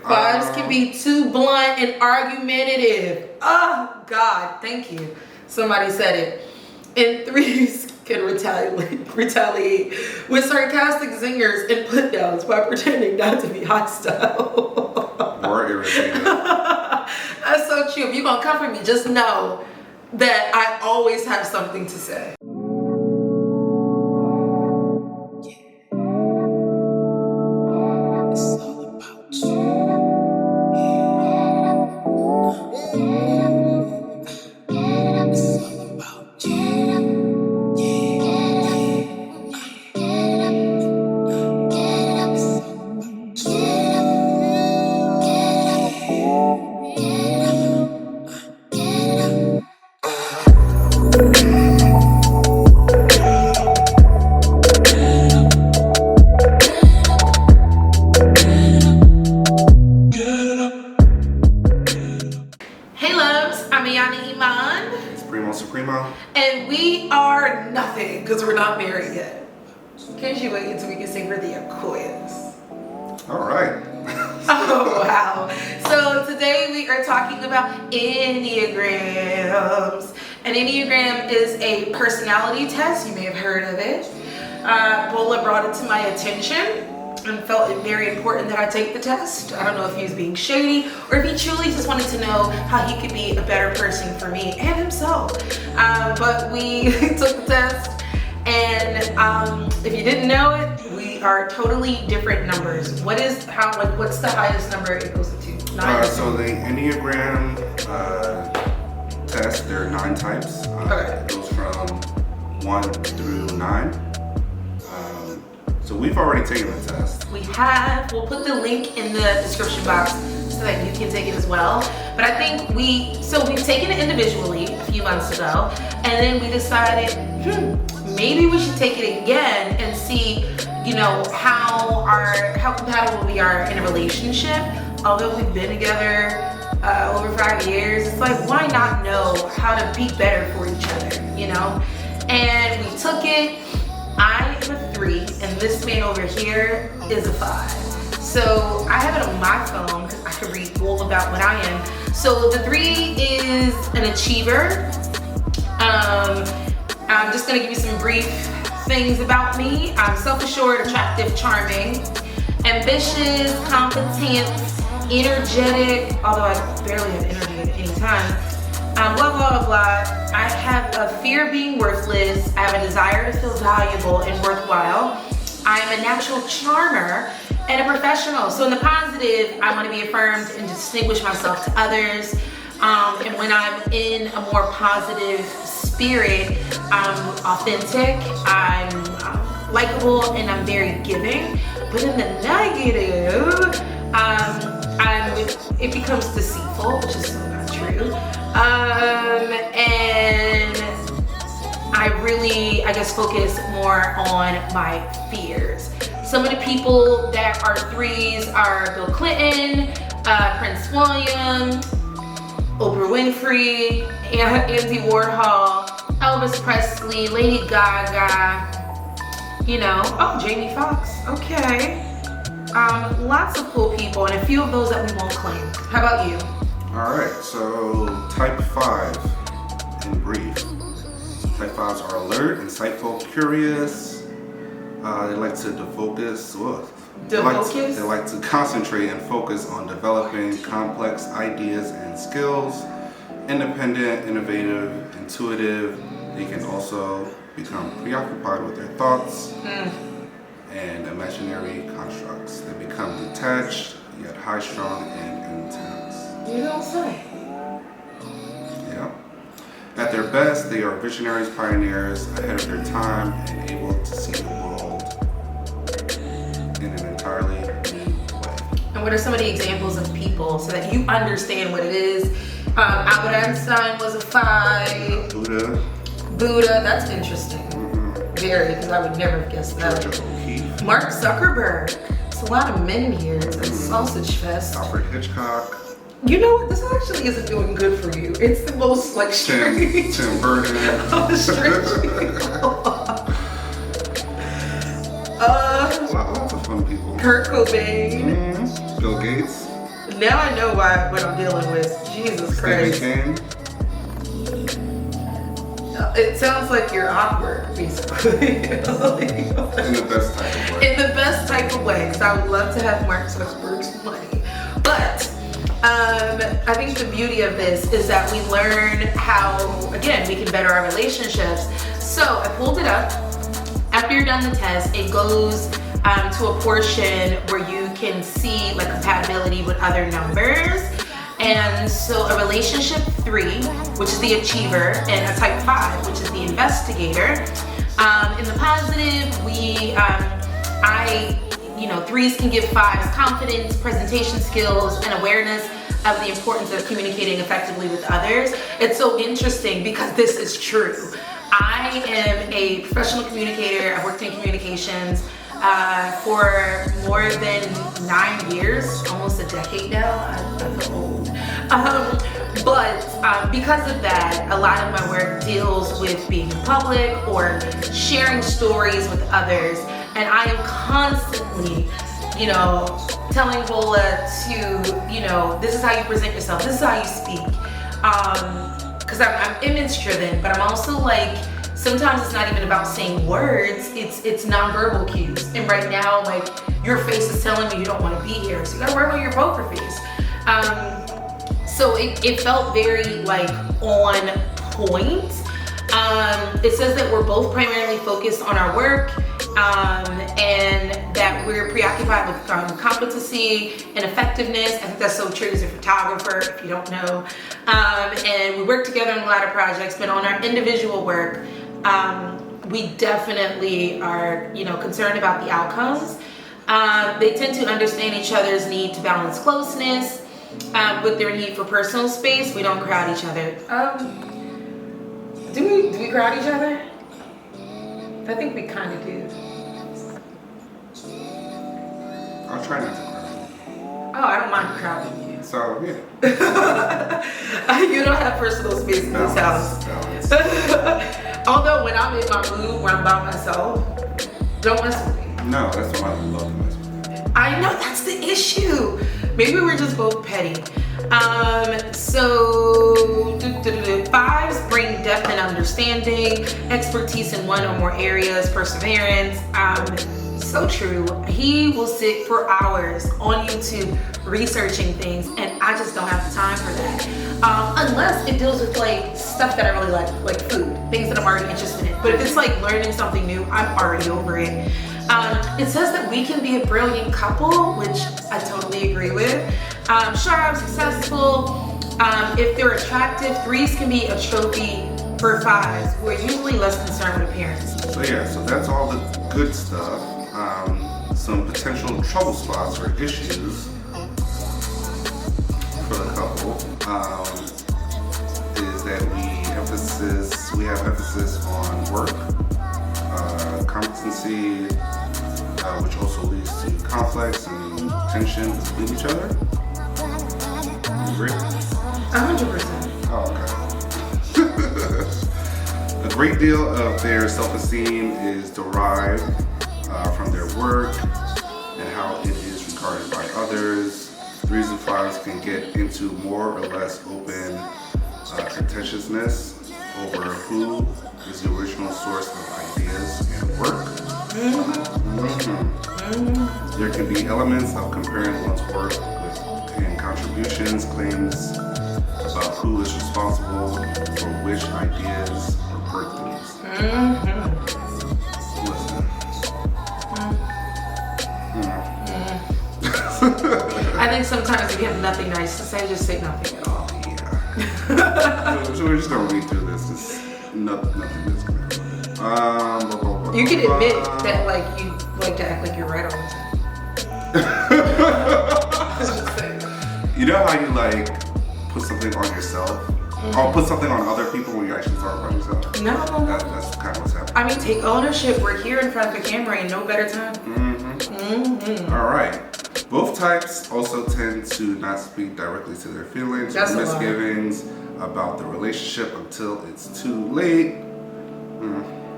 Fives can be too blunt and argumentative. Oh, God, thank you. Somebody said it. And threes can retaliate with sarcastic zingers and put downs by pretending not to be hostile. Or irritated. That's so true. If you're going to come for me, just know that I always have something to say. And we are nothing because we're not married yet. Can't you wait until we can sing for the Aquarius? All right. Oh, wow. So today we are talking about Enneagrams. An Enneagram is a personality test. You may have heard of it. Bola brought it to my attention and felt it very important that I take the test. I don't know if he was being shady or if he truly just wanted to know how he could be a better person for me and himself. But we took the test, and if you didn't know it, we are totally different numbers. What's the highest number it goes to? 9? So the Enneagram test, there are 9 types. Okay. It goes from 1 through 9. So we've already taken the test. We have. We'll put the link in the description box so that you can take it as well. But I think we've taken it individually a few months ago, and then we decided, maybe we should take it again and see, how compatible we are in a relationship. Although we've been together over 5 years, it's like, why not know how to be better for each other, And we took it. I am a 3, and this man over here is a 5. So I have it on my phone because I can read all about what I am. So the 3 is an achiever. I'm just gonna give you some brief things about me. I'm self-assured, attractive, charming, ambitious, competent, energetic, although I barely have energy at any time. Blah, blah, blah, blah. I have a fear of being worthless. I have a desire to feel valuable and worthwhile. I am a natural charmer and a professional. So in the positive, I want to be affirmed and distinguish myself to others. And when I'm in a more positive spirit, I'm authentic, I'm likable, and I'm very giving. But in the negative, it becomes deceitful, which is so not true. And I really, focus more on my fears. Some of the people that are 3s are Bill Clinton, Prince William, Oprah Winfrey, Andy Warhol, Elvis Presley, Lady Gaga, Jamie Foxx, okay. Lots of cool people, and a few of those that we won't claim. How about you? All right, so type 5 in brief. Type 5s are alert, insightful, curious. They like to They like to concentrate and focus on developing complex ideas and skills. Independent, innovative, intuitive. They can also become preoccupied with their thoughts and imaginary constructs. They become detached, yet high-strung and intense. You don't say. Yeah. At their best, they are visionaries, pioneers, ahead of their time, and able to see the world in an entirely new way. And what are some of the examples of people so that you understand what it is? Albert Einstein was a 5. Buddha, that's interesting. Very, because I would never have guessed that. Mark Zuckerberg. It's a lot of men here. It's a sausage fest. Alfred Hitchcock. You know what? This actually isn't doing good for you. It's the most strange. Tim Burton. Lots of fun people. Kurt Cobain. Bill Gates. Now I know what I'm dealing with. Jesus Christ. It sounds like you're awkward, basically. In the best type of way. In the best type of way, because I would love to have Mark Zuckerberg's money. But I think the beauty of this is that we learn how, again, we can better our relationships. So I pulled it up. After you're done the test, it goes to a portion where you can see like compatibility with other numbers. And so a relationship 3, which is the achiever, and a type 5, which is the investigator. In the positive, threes can give 5s confidence, presentation skills, and awareness of the importance of communicating effectively with others. It's so interesting because this is true. I am a professional communicator. I've worked in communications for more than 9 years, almost a decade now. I feel old. But because of that, a lot of my work deals with being in public or sharing stories with others. And I am constantly, telling Bola to, this is how you present yourself. This is how you speak. Because I'm image driven, but I'm also like, sometimes it's not even about saying words, it's nonverbal cues. And right now, like, your face is telling me you don't want to be here, so you gotta work on your poker face. So it felt very like on point. It says that we're both primarily focused on our work, and that we're preoccupied with competency and effectiveness. I think that's so true as a photographer, if you don't know. And we work together on a lot of projects, but on our individual work, we definitely are, concerned about the outcomes. They tend to understand each other's need to balance closeness with their need for personal space. We don't crowd each other. Do we crowd each other? I think we kind of do. I'll try not to crowd. Oh, I don't mind crowding you. So, yeah. You don't have personal space in this house. Although when I'm in my mood, when I'm by myself, don't mess with me. No, that's why I love to mess with you. I know, that's the issue. Maybe we're just both petty. So 5s bring depth and understanding, expertise in one or more areas, perseverance. So true. He will sit for hours on YouTube researching things, and I just don't have the time for that. Unless it deals with like stuff that I really like food, things that I'm already interested in. But if it's like learning something new, I'm already over it. It says that we can be a brilliant couple, which I totally agree with. Sharp, successful. If they're attractive, 3s can be a trophy for 5s. We're usually less concerned with appearance. So yeah, so that's all the good stuff. Some potential trouble spots or issues for the couple is that we have emphasis on work, competency, which also leads to conflicts and tension between each other. You agree? 100%. Oh, okay. A great deal of their self-esteem is derived from their work and how it is regarded by others. 3s and 5s can get into more or less open contentiousness over who is the original source of ideas and work. There can be elements of comparing one's work and contributions, claims about who is responsible for which ideas or breakthroughs. Listen. I think sometimes if you have nothing nice to say, just say nothing at all. Yeah. So we're just gonna read through this. It's nothing that's gonna happen. You can admit that like you like to act like you're right all the time. You know how you like put something on yourself? Or put something on other people when you actually talk about yourself? No. That's kind of what's happening. I mean, take ownership. We're here in front of the camera and no better time. All right. Both types also tend to not speak directly to their feelings or misgivings about the relationship until it's too late.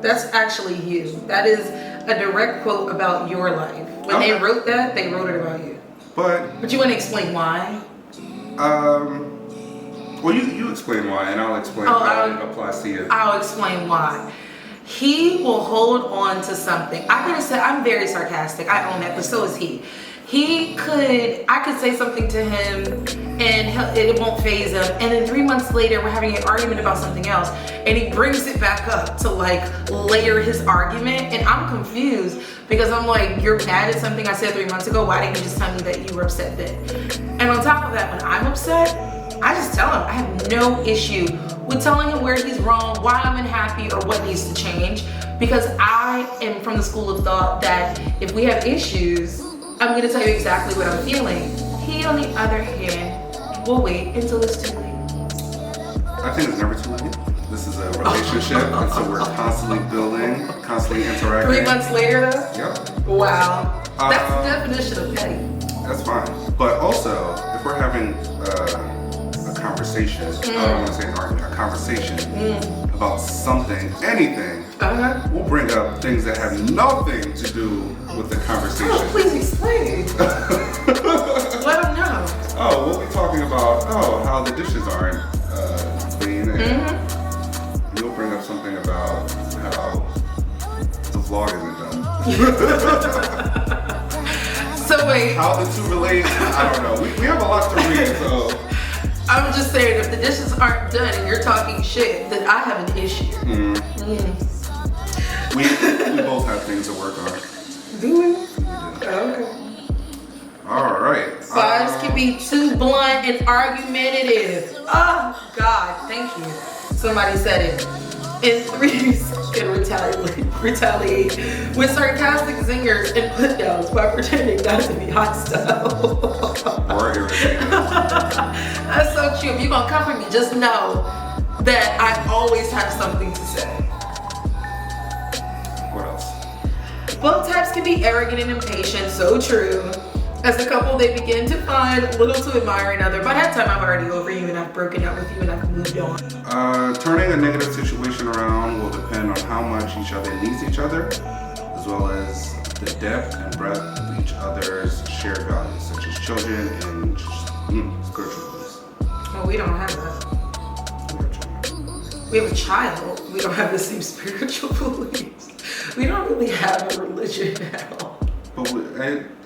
That's actually you. That is a direct quote about your life. When they wrote that, they wrote it about you. But you want to explain why? Well, you explain why, and I'll explain how it applies to you. I'll explain why. He will hold on to something. I gotta say, I'm very sarcastic. I own that, but so is he. I could say something to him and it won't faze him. And then 3 months later, we're having an argument about something else. And he brings it back up to like layer his argument. And I'm confused because I'm like, you're mad at something I said 3 months ago. Why didn't you just tell me that you were upset then? And on top of that, when I'm upset, I just tell him. I have no issue with telling him where he's wrong, why I'm unhappy, or what needs to change. Because I am from the school of thought that if we have issues, I'm gonna tell you exactly what I'm feeling. He, on the other hand, will wait until it's too late. I think it's never too late. This is a relationship, and so we're constantly building, constantly interacting. 3 months later, though? Yep. Wow. That's the definition of petty. That's fine. But also, if we're having a conversation, I don't want to say an argument, a conversation about something, anything, we'll bring up things that have nothing to do with the conversation. Oh, please explain. Let them know. Oh, we'll be talking about, how the dishes aren't clean. And you'll bring up something about how the vlog isn't done. So wait. How the two relate, I don't know. We have a lot to read, so. I'm just saying, if the dishes aren't done and you're talking shit, then I have an issue. We both have things to work on. Do we? Okay. All right. Fives can be too blunt and argumentative. Oh, God, thank you. Somebody said it. And threes can retaliate with sarcastic zingers and put downs by pretending not to be hostile. Or irritating. That's so true. If you're gonna come for me, just know that I always have something to say. What else? Both types can be arrogant and impatient, so true. As a couple, they begin to find little to admire in other. By that time, I'm already over you and I've broken up with you and I've moved on. Turning a negative situation around will depend on how much each other needs each other, as well as the depth and breadth of each other's shared values, such as children and spiritual beliefs. Well, we don't have that. We have a child. We don't have the same spiritual beliefs. We don't really have a religion at all. But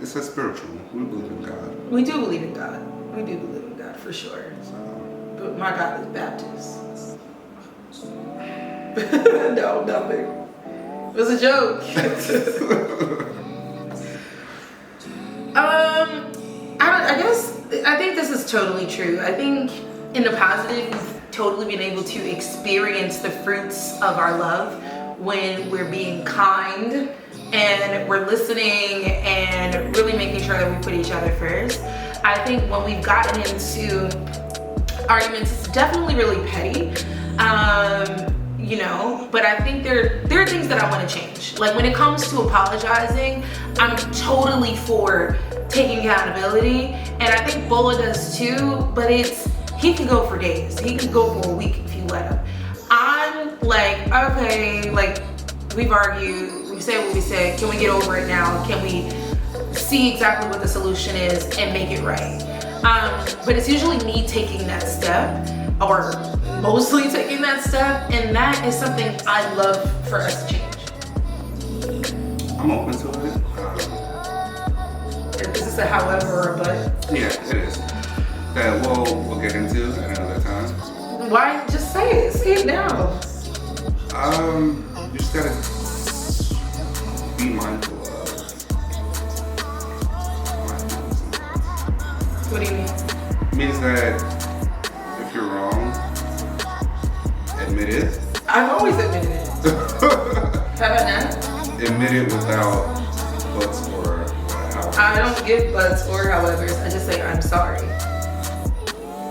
it says spiritual. We believe in God. We do believe in God. We do believe in God for sure. But my God is Baptist. No, nothing. It was a joke. I think this is totally true. I think in the positive, we've totally been able to experience the fruits of our love when we're being kind and we're listening and really making sure that we put each other first. I think when we've gotten into arguments, it's definitely really petty, but I think there are things that I want to change. Like when it comes to apologizing, I'm totally for taking accountability, and I think Bola does too, but he could go for days. He could go for a week if you let him. I'm like, okay, like we've argued, we said what we said, can we get over it now? Can we see exactly what the solution is and make it right? But it's usually me taking that step, or mostly taking that step, and that is something I love for us to change. I'm open to it. Is this a however or a but? Yeah, it is. That we'll get into at another time. Why? Just say it. Say it now. You just gotta be mindful of my feelings. What do you mean? It means that if you're wrong, admit it. I've always admitted it. Have I not? Admit it without buts or however. I don't give buts or howevers. I just say I'm sorry.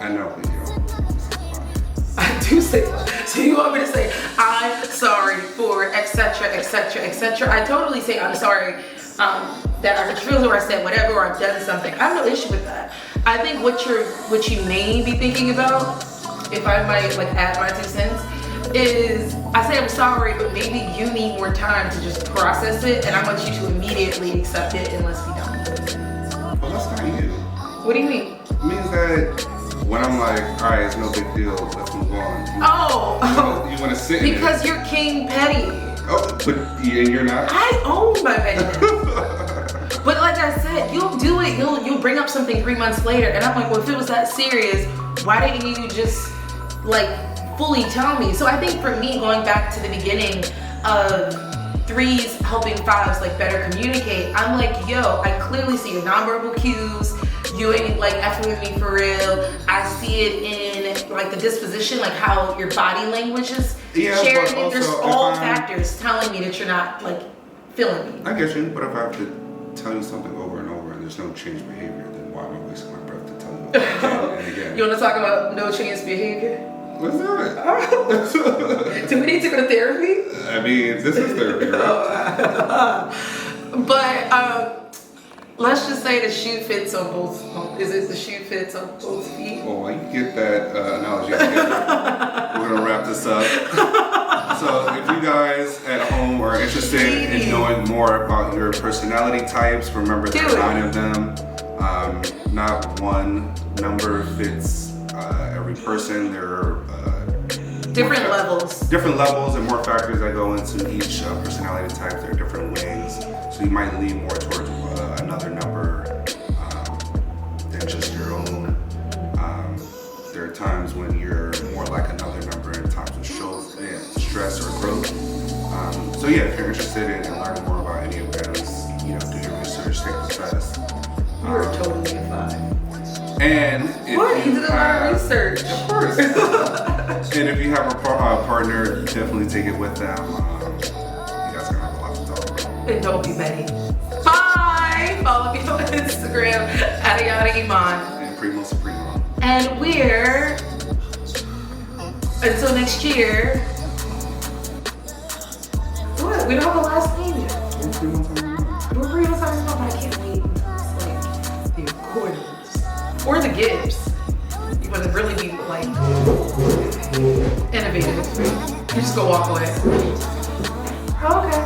I know, but you don't. I do say that. So you want me to say I'm sorry for etc. etc. etc. I totally say I'm sorry that I refused or I said whatever or I've done something. I have no issue with that. I think what you may be thinking about, if I might like add my 2 cents, is I say I'm sorry, but maybe you need more time to just process it, and I want you to immediately accept it and let's be done with it. Well, that's not you. What do you mean? It means that when I'm like, all right, it's no big deal, let's move on. You want to sit in it. Because you're King Petty. Oh, but you're not? I own my pettiness. But like I said, you'll do it, you'll bring up something 3 months later, and I'm like, well, if it was that serious, why didn't you just like fully tell me? So I think for me, going back to the beginning of 3s helping 5s like better communicate, I'm like, yo, I clearly see your nonverbal cues. You ain't like effing with me for real. I see it in like the disposition, like how your body language is sharing. There's all factors telling me that you're not like feeling me. I get you, but if I have to tell you something over and over and there's no changed behavior, then why am I wasting my breath to tell you again and again? You want to talk about no changed behavior? Let's do it. Do we need to go to therapy? I mean, this is therapy, right? But let's just say the shoe fits on both. Is it the shoe fits on both feet? Oh, well, you get that analogy together. We're gonna wrap this up. So, if you guys at home are interested in knowing more about your personality types, remember there are 9 of them. Not one number fits every person. There are different levels. Different levels and more factors that go into each personality type. There are different wings, so you might lean more towards another number than just your own. There are times when you're more like another number and times it shows stress or growth. So yeah, if you're interested in learning more about Enneagrams, do your research, take the test. You're totally fine. And if you did a lot of research. Of course. And if you have a partner, definitely take it with them. You guys are gonna have a lot to talk about. And don't be petty. Bye! Follow me on Instagram, @Iman. And Primo Supremo. And we're, until next year, what? We don't have a last name yet. We're Primo Supremo, but I can't wait. It's like the recordings. Or the gifts. You want to really be like innovative. You just go walk away. Oh, okay.